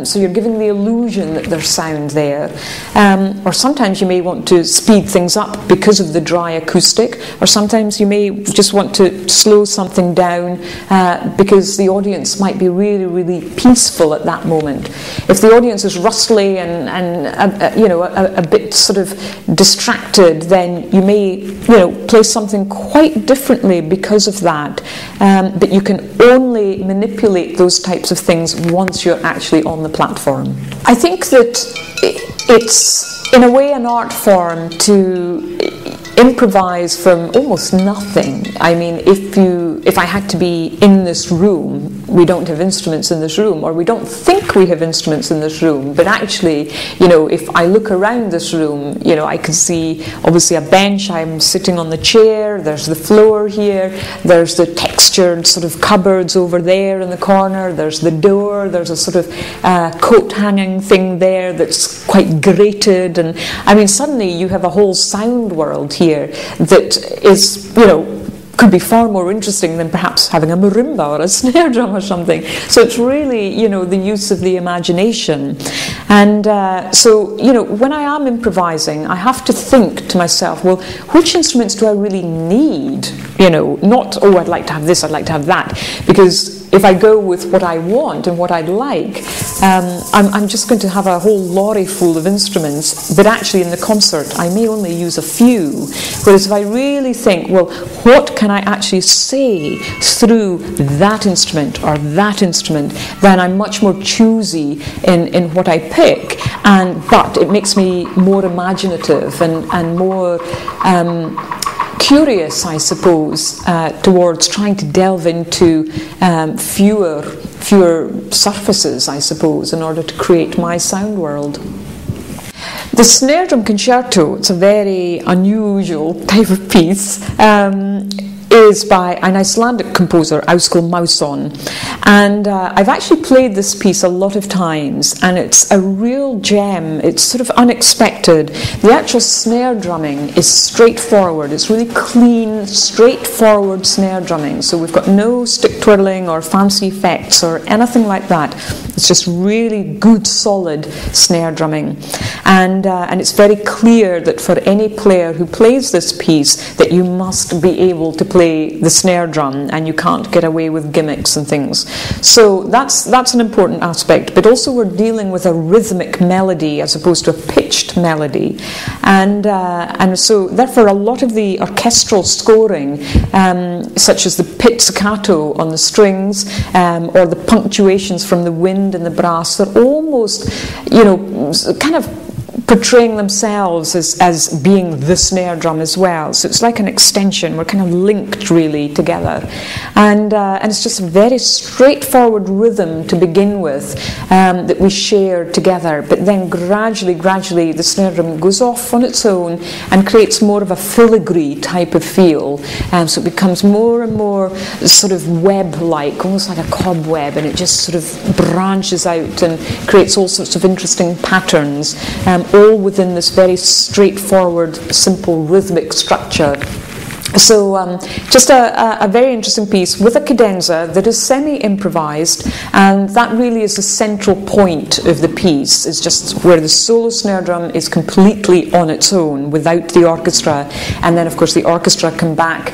So you're giving the illusion that there's sound there. Or sometimes you may want to speed things up because of the dry acoustic, or sometimes you may just want to slow something down because the audience might be really, really peaceful at that moment. If the audience is rustly and a bit sort of distracted, then you may play something quite differently because of that. But you can only manipulate those types of things once you're actually on the platform. I think that it's in a way an art form to improvise from almost nothing. I mean, if I had to be in this room, we don't have instruments in this room, or we don't think we have instruments in this room, but actually, if I look around this room, I can see obviously a bench, I'm sitting on the chair, there's the floor here, there's the textured sort of cupboards over there in the corner, there's the door, there's a sort of coat hanging thing there that's quite grated, and I mean, suddenly you have a whole sound world here that is, could be far more interesting than perhaps having a marimba or a snare drum or something. So it's really, the use of the imagination. And so, when I am improvising, I have to think to myself, well, which instruments do I really need? Not, oh, I'd like to have this, I'd like to have that. Because if I go with what I want and what I'd like, I'm just going to have a whole lorry full of instruments, but actually in the concert I may only use a few. Whereas if I really think, well, what can I actually say through that instrument or that instrument, then I'm much more choosy in what I pick, but it makes me more imaginative and more curious, I suppose, towards trying to delve into fewer surfaces, I suppose, in order to create my sound world. The snare drum concerto, it's a very unusual type of piece, is by an Icelandic composer, Askell Masson, and I've actually played this piece a lot of times, and it's a real gem. It's sort of unexpected. The actual snare drumming is straightforward. It's really clean, straightforward snare drumming, so we've got no stick twirling or fancy effects or anything like that. It's just really good, solid snare drumming, and it's very clear that for any player who plays this piece that you must be able to play the snare drum, and you can't get away with gimmicks and things. So that's an important aspect. But also we're dealing with a rhythmic melody as opposed to a pitched melody, and so therefore a lot of the orchestral scoring, such as the pizzicato on the strings or the punctuations from the wind and the brass, they're almost kind of portraying themselves as being the snare drum as well. So it's like an extension. We're kind of linked really together. And it's just a very straightforward rhythm to begin with that we share together. But then gradually the snare drum goes off on its own and creates more of a filigree type of feel. So it becomes more and more sort of web-like, almost like a cobweb, and it just sort of branches out and creates all sorts of interesting patterns, all within this very straightforward, simple rhythmic structure. So just a very interesting piece with a cadenza that is semi-improvised, and that really is the central point of the piece, is just where the solo snare drum is completely on its own without the orchestra, and then of course the orchestra come back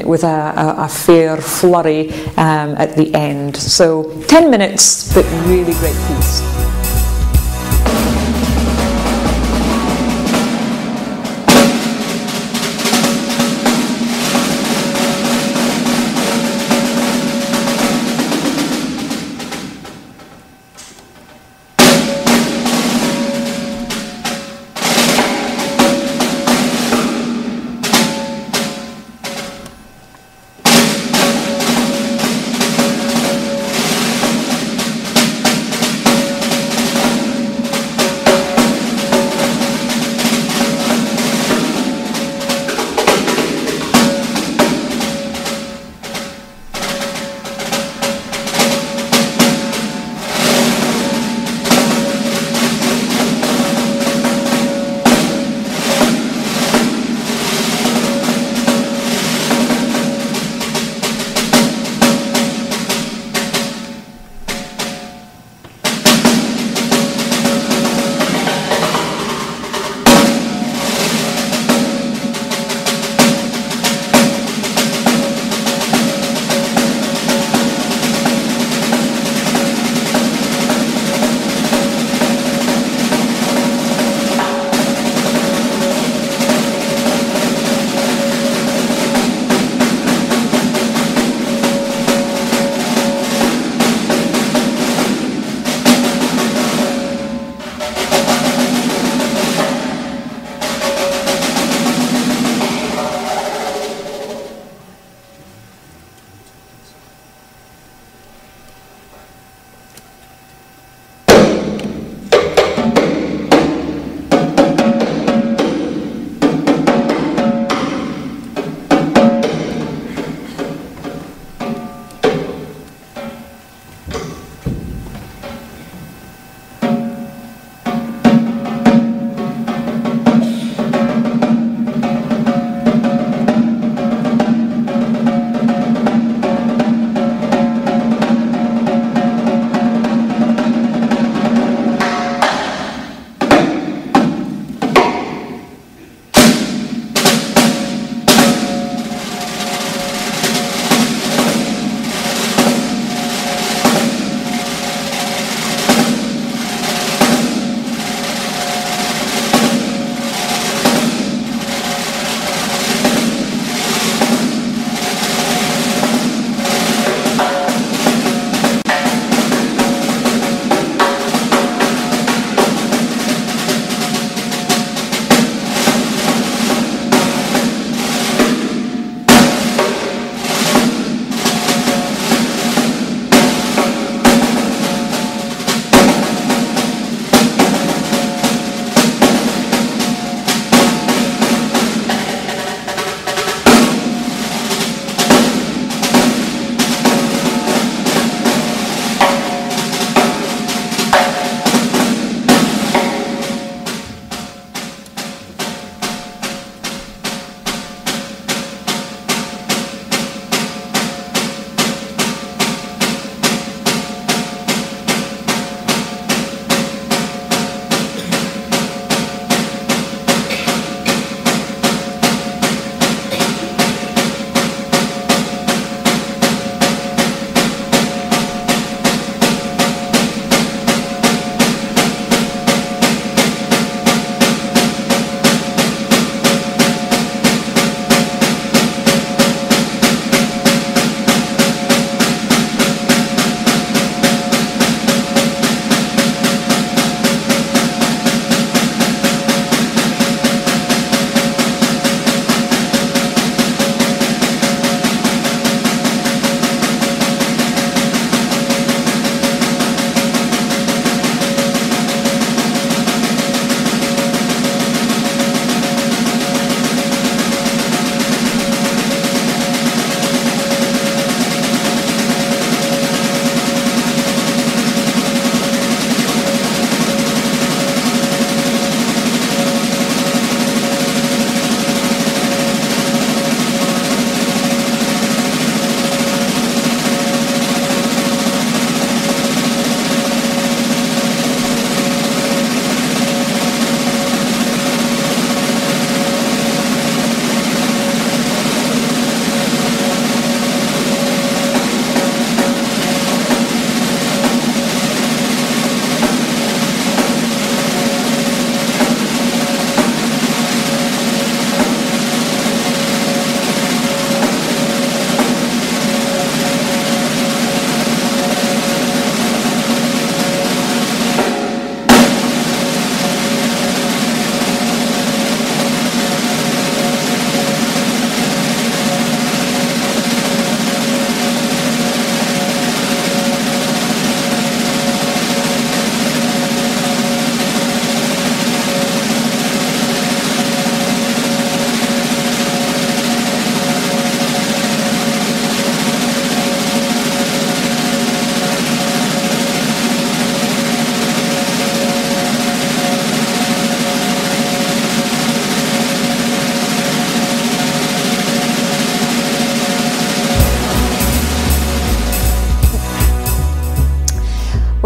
with a fair flurry at the end. So 10 minutes, but really great piece.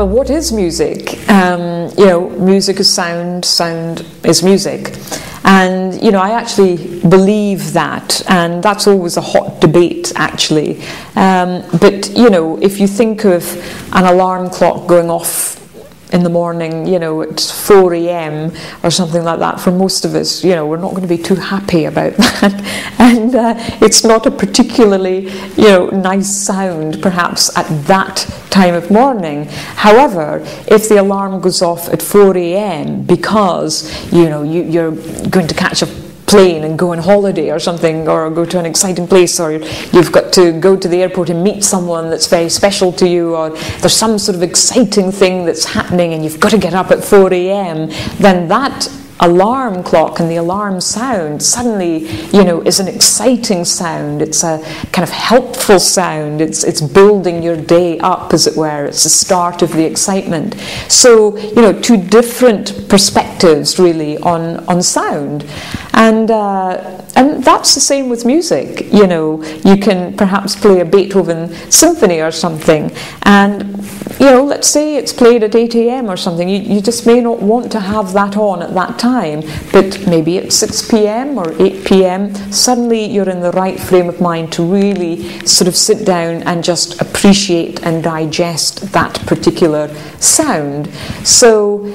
well, what is music? Music is sound, sound is music. And, I actually believe that, and that's always a hot debate, actually. But, if you think of an alarm clock going off in the morning, it's 4 a.m. or something like that, for most of us, we're not going to be too happy about that. And it's not a particularly, nice sound, perhaps, at that time of morning. However, if the alarm goes off at 4 a.m. because, you're going to catch a plane and go on holiday or something, or go to an exciting place, or you've got to go to the airport and meet someone that's very special to you, or there's some sort of exciting thing that's happening and you've got to get up at 4 a.m, then that alarm clock and the alarm sound suddenly, is an exciting sound. It's a kind of helpful sound. It's building your day up, as it were. It's the start of the excitement. So, two different perspectives really on sound. And that's the same with music. You can perhaps play a Beethoven symphony or something, and let's say it's played at 8 a.m. or something. You just may not want to have that on at that time, but maybe at 6 p.m. or 8 p.m. suddenly you're in the right frame of mind to really sort of sit down and just appreciate and digest that particular sound. So